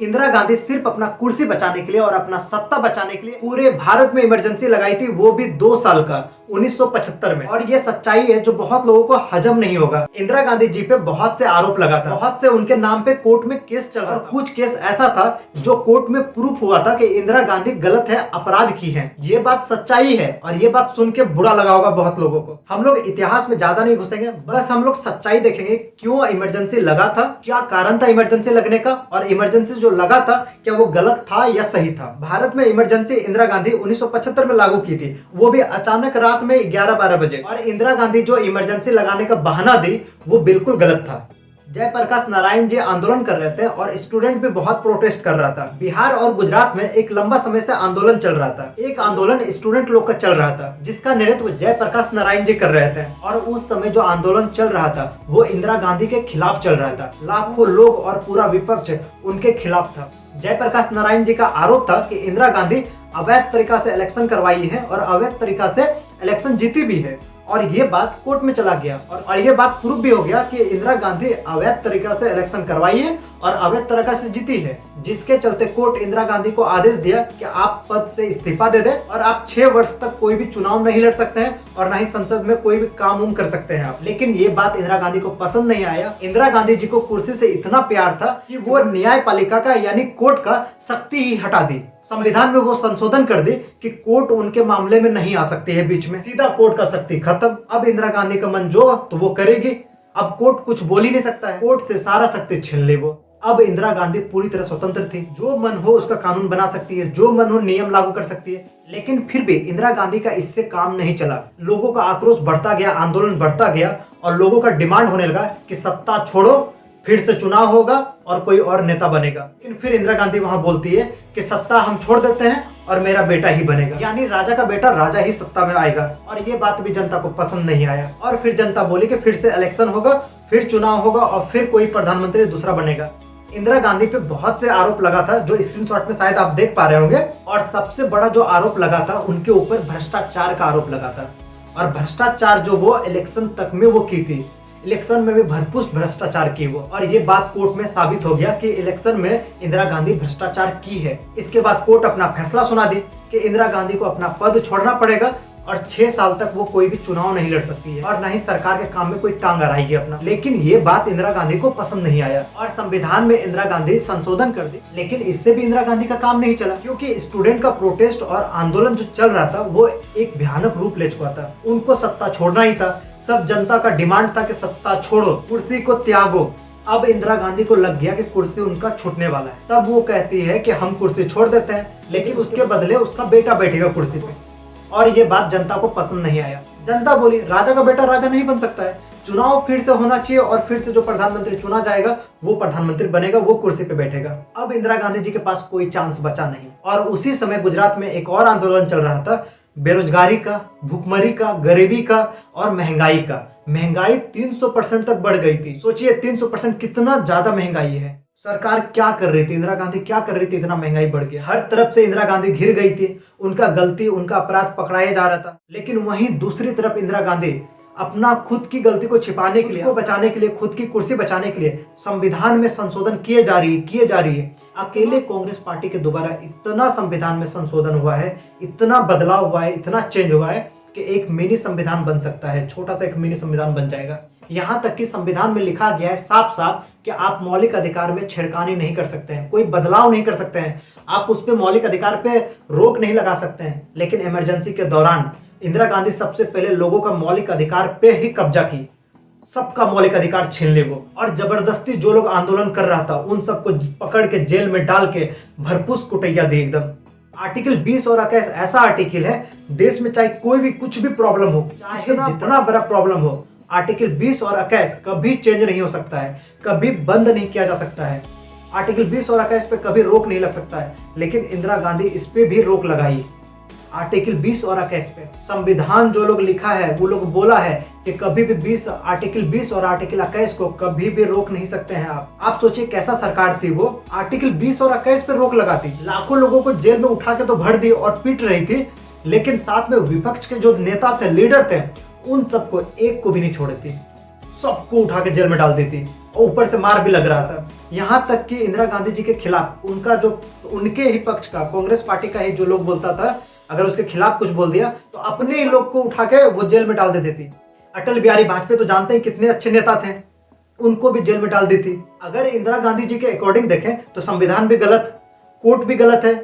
इंदिरा गांधी सिर्फ अपना कुर्सी बचाने के लिए और अपना सत्ता बचाने के लिए पूरे भारत में इमरजेंसी लगाई थी, वो भी 2 साल का 1975 में। और ये सच्चाई है जो बहुत लोगों को हजम नहीं होगा। इंदिरा गांधी जी पे बहुत से आरोप लगा था, बहुत से उनके नाम पे कोर्ट में केस चल रहा था। कुछ केस ऐसा था जो कोर्ट में प्रूफ हुआ था कि इंदिरा गांधी गलत है, अपराध की है। ये बात सच्चाई है और ये बात सुन के बुरा लगा होगा बहुत लोगों को। हम लोग इतिहास में ज्यादा नहीं घुसेंगे, बस हम लोग सच्चाई देखेंगे, क्यों इमरजेंसी लगा था, क्या कारण था इमरजेंसी लगने का, और इमरजेंसी जो लगा था क्या वो गलत था या सही था। भारत में इमरजेंसी इंदिरा गांधी 1975 में लागू की थी, वो भी अचानक रात में 11-12 बजे। और इंदिरा गांधी जो इमरजेंसी लगाने का बहाना दी वो बिल्कुल गलत था। जयप्रकाश नारायण जी आंदोलन कर रहे थे और स्टूडेंट भी बहुत प्रोटेस्ट कर रहा था। बिहार और गुजरात में एक लंबा समय से आंदोलन चल रहा था। एक आंदोलन स्टूडेंट लोग का चल रहा था जिसका नेतृत्व जयप्रकाश नारायण जी कर रहे थे। और उस समय जो आंदोलन चल रहा था वो इंदिरा गांधी के खिलाफ चल रहा था। लाखों लोग और पूरा विपक्ष उनके खिलाफ था। जयप्रकाश नारायण जी का आरोप था कि इंदिरा गांधी अवैध तरीका से इलेक्शन करवाई है और अवैध तरीका से इलेक्शन जीती भी है। और ये बात कोर्ट में चला गया और ये बात प्रूफ भी हो गया कि इंदिरा गांधी अवैध तरीका से इलेक्शन करवाई है और अवैध तरीका से जीती है, जिसके चलते कोर्ट इंदिरा गांधी को आदेश दिया कि आप पद से इस्तीफा दे दें और आप 6 वर्ष तक कोई भी चुनाव नहीं लड़ सकते हैं और ना ही संसद में कोई भी काम कर सकते हैं आप। लेकिन ये बात इंदिरा गांधी को पसंद नहीं आया। इंदिरा गांधी जी को कुर्सी से इतना प्यार था कि वो न्यायपालिका का यानी कोर्ट का सख्ती ही हटा दी। संविधान में वो संशोधन कर दी कि कोर्ट उनके मामले में नहीं आ सकती है बीच में, सीधा कोर्ट का शक्ति खत्म। अब इंदिरा गांधी का मन जो तो वो करेगी। अब कोर्ट कुछ बोल ही नहीं सकता है, कोर्ट से सारा शक्ति छीन ले वो। अब इंदिरा गांधी पूरी तरह स्वतंत्र थी, जो मन हो उसका कानून बना सकती है, जो मन हो नियम लागू कर सकती है। लेकिन फिर भी इंदिरा गांधी का इससे काम नहीं चला। लोगों का आक्रोश बढ़ता गया, आंदोलन बढ़ता गया और लोगों का डिमांड होने लगा कि सत्ता छोड़ो, फिर से चुनाव होगा और कोई और नेता बनेगा। लेकिन फिर इंदिरा गांधी वहां बोलती है कि सत्ता हम छोड़ देते हैं और मेरा बेटा ही बनेगा, यानी राजा का बेटा राजा ही सत्ता में आएगा। और ये बात भी जनता को पसंद नहीं आया और फिर जनता बोली कि फिर से इलेक्शन होगा, फिर चुनाव होगा और फिर कोई प्रधानमंत्री दूसरा बनेगा। इंदिरा गांधी पे बहुत से आरोप लगा था जो स्क्रीनशॉट में शायद आप देख पा रहे होंगे। और सबसे बड़ा जो आरोप लगा था उनके ऊपर भ्रष्टाचार का आरोप लगा था। और भ्रष्टाचार जो वो इलेक्शन तक में वो की थी, इलेक्शन में भी भरपूर भ्रष्टाचार की वो। और ये बात कोर्ट में साबित हो गया कि इलेक्शन में इंदिरा गांधी भ्रष्टाचार की है। इसके बाद कोर्ट अपना फैसला सुना दी कि इंदिरा गांधी को अपना पद छोड़ना पड़ेगा और 6 साल तक वो कोई भी चुनाव नहीं लड़ सकती है और ना ही सरकार के काम में कोई टांग अड़ाएगी अपना। लेकिन ये बात इंदिरा गांधी को पसंद नहीं आया और संविधान में इंदिरा गांधी संशोधन कर दी। लेकिन इससे भी इंदिरा गांधी का काम नहीं चला, क्योंकि स्टूडेंट का प्रोटेस्ट और आंदोलन जो चल रहा था वो एक भयानक रूप ले चुका था। उनको सत्ता छोड़ना ही था। सब जनता का डिमांड था कि सत्ता छोड़ो, कुर्सी को त्यागो। अब इंदिरा गांधी को लग गया कि कुर्सी उनका छूटने वाला है। तब वो कहती है कि हम कुर्सी छोड़ देते हैं, लेकिन उसके बदले उसका बेटा बैठेगा कुर्सी पे। और ये बात जनता को पसंद नहीं आया। जनता बोली राजा का बेटा राजा नहीं बन सकता है, चुनाव फिर से होना चाहिए और फिर से जो प्रधानमंत्री चुना जाएगा वो प्रधानमंत्री बनेगा, वो कुर्सी पे बैठेगा। अब इंदिरा गांधी जी के पास कोई चांस बचा नहीं। और उसी समय गुजरात में एक और आंदोलन चल रहा था, बेरोजगारी का, भुखमरी का, गरीबी का और महंगाई का। महंगाई 300% तक बढ़ गई थी। सोचिए 300% कितना ज्यादा महंगाई है। सरकार क्या कर रही थी, इंदिरा गांधी क्या कर रही थी, इतना महंगाई बढ़ गया। हर तरफ से इंदिरा गांधी घिर गई थी, उनका गलती, उनका अपराध पकड़ाया जा रहा था। लेकिन वहीं दूसरी तरफ इंदिरा गांधी अपना खुद की गलती को छिपाने के लिए, बचाने के लिए, खुद की कुर्सी बचाने के लिए संविधान में संशोधन किए जा रही है। अकेले कांग्रेस पार्टी के द्वारा इतना संविधान में संशोधन हुआ है, इतना बदलाव हुआ है, इतना चेंज हुआ है कि एक मिनी संविधान बन सकता है, छोटा सा एक मिनी संविधान बन जाएगा। यहाँ तक कि संविधान में लिखा गया है साफ साफ कि आप मौलिक अधिकार में छेड़खानी नहीं कर सकते हैं, कोई बदलाव नहीं कर सकते हैं, आप उस पे मौलिक अधिकार पे रोक नहीं लगा सकते हैं। लेकिन इमरजेंसी के दौरान इंदिरा गांधी सबसे पहले लोगों का मौलिक अधिकार पे ही कब्जा की, सबका मौलिक अधिकार छीन ले वो। और जबरदस्ती जो लोग आंदोलन कर रहा था उन सबको पकड़ के जेल में डाल के भरपूर कुटैया दी एकदम। आर्टिकल 20 और 21 ऐसा आर्टिकल है, देश में चाहे कोई भी कुछ भी प्रॉब्लम हो, चाहे जितना बड़ा प्रॉब्लम हो, आर्टिकल 20 और 21 कभी चेंज नहीं हो सकता है, कभी बंद नहीं किया जा सकता है। आर्टिकल 20 और 21 पे कभी रोक नहीं लग सकता है। लेकिन इंदिरा गांधी इस पे भी रोक लगाई, आर्टिकल 20 और 21 पे। संविधान जो लोग लिखा है वो लोग बोला है कि कभी भी आर्टिकल 20 और आर्टिकल 21 को कभी भी रोक नहीं सकते हैं आप सोचिए कैसा सरकार थी वो, आर्टिकल 20 और 21 पे रोक लगाती, लाखों लोगों को जेल में उठा के तो भर दी और पीट रही थी। लेकिन साथ में विपक्ष के जो नेता थे, लीडर थे, उन सबको एक को भी नहीं छोड़ती, सबको उठा के जेल में डाल देती। और ऊपर से मार भी लग रहा था। यहाँ तक कि इंदिरा गांधी जी के खिलाफ उनके ही पक्ष का, कांग्रेस पार्टी का ही जो लोग बोलता था, अगर उसके खिलाफ कुछ बोल दिया तो अपने ही लोग को उठा के वो जेल में डाल देती थी। अटल बिहारी वाजपेयी तो जानते हैं कितने अच्छे नेता थे, उनको भी जेल में डाल दी थी। अगर इंदिरा गांधी जी के अकॉर्डिंग देखें तो संविधान भी गलत, कोर्ट भी गलत है,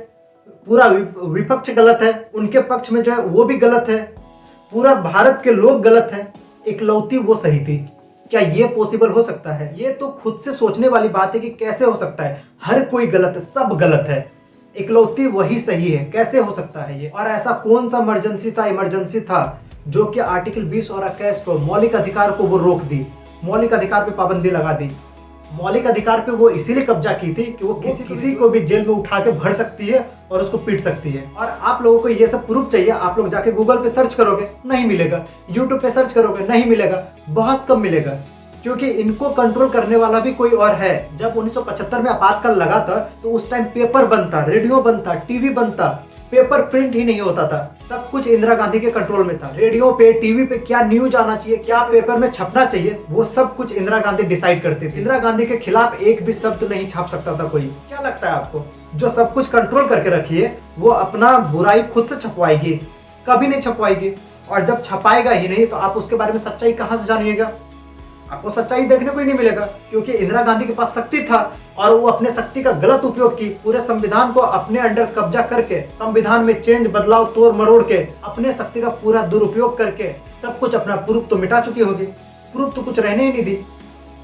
पूरा विपक्ष गलत है, उनके पक्ष में जो है वो भी गलत है, पूरा भारत के लोग गलत है, इकलौती वो सही थी। क्या ये पॉसिबल हो सकता है? ये तो खुद से सोचने वाली बात है कि कैसे हो सकता है। हर कोई गलत है, सब गलत है, इकलौती वही सही है, कैसे हो सकता है ये? और ऐसा कौन सा इमरजेंसी था जो कि आर्टिकल 20 और 21 को, मौलिक अधिकार को वो रोक दी, मौलिक अधिकार पे पाबंदी लगा दी। मौलिक अधिकार पे वो इसीलिए कब्जा की थी कि वो किसी को भी जेल में उठा के भर सकती है और उसको पीट सकती है। और आप लोगों को ये सब प्रूफ चाहिए, आप लोग जाके गूगल पे सर्च करोगे नहीं मिलेगा, यूट्यूब पे सर्च करोगे नहीं मिलेगा, बहुत कम मिलेगा, क्योंकि इनको कंट्रोल करने वाला भी कोई और है। जब 1975 में आपातकाल लगा था तो उस टाइम पेपर बंद था, रेडियो बंद था, टीवी बंद था, पेपर प्रिंट ही नहीं होता था। सब कुछ इंदिरा गांधी के कंट्रोल में था। रेडियो पे, टीवी पे क्या न्यूज आना चाहिए, क्या पेपर में छपना चाहिए, वो सब कुछ इंदिरा गांधी डिसाइड करती थी। इंदिरा गांधी के खिलाफ एक भी शब्द नहीं छाप सकता था कोई। क्या लगता है आपको? जो सब कुछ कंट्रोल करके रखी है वो अपना बुराई खुद से छपवाएगी? कभी नहीं छपवाएगी। और जब छपाएगा ही नहीं तो आप उसके बारे में सच्चाई कहां से जानिएगा? आपको सच्चाई देखने को ही नहीं मिलेगा, क्योंकि इंदिरा गांधी के पास शक्ति था और वो अपने शक्ति का गलत उपयोग की, पूरे संविधान को अपने अंडर कब्जा करके, संविधान में चेंज, बदलाव, तोड़ मरोड़ के, अपने शक्ति का पूरा दुरुपयोग करके सब कुछ अपना प्रूफ तो मिटा चुकी होगी, प्रूफ तो कुछ रहने ही नहीं दी।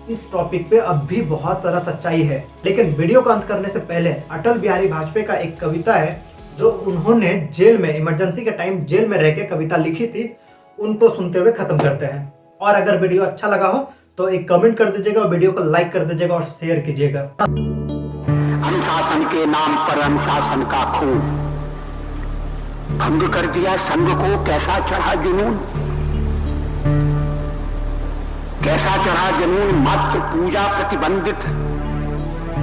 इस टॉपिक पे अब भी बहुत सारा सच्चाई है, लेकिन वीडियो का अंत करने से पहले अटल बिहारी वाजपेयी का एक कविता है जो उन्होंने जेल में, इमरजेंसी के टाइम जेल में रह के कविता लिखी थी, उनको सुनते हुए खत्म करते हैं। और अगर वीडियो अच्छा लगा हो तो एक कमेंट कर दीजिएगा, वीडियो को लाइक कर दीजिएगा और शेयर कीजिएगा। अनुशासन के नाम पर अनुशासन का खून भंग कर दिया संघ को, कैसा चढ़ा जुनून, कैसा चढ़ा जुनून। मात्र पूजा प्रतिबंधित,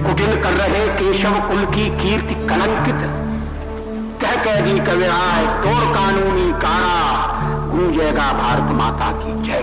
कुटिल कर रहे केशव कुल की कीर्ति कलंकित। कह कैदी कविराय तोड़ कानूनी कारा, गूंजेगा भारत माता की जय।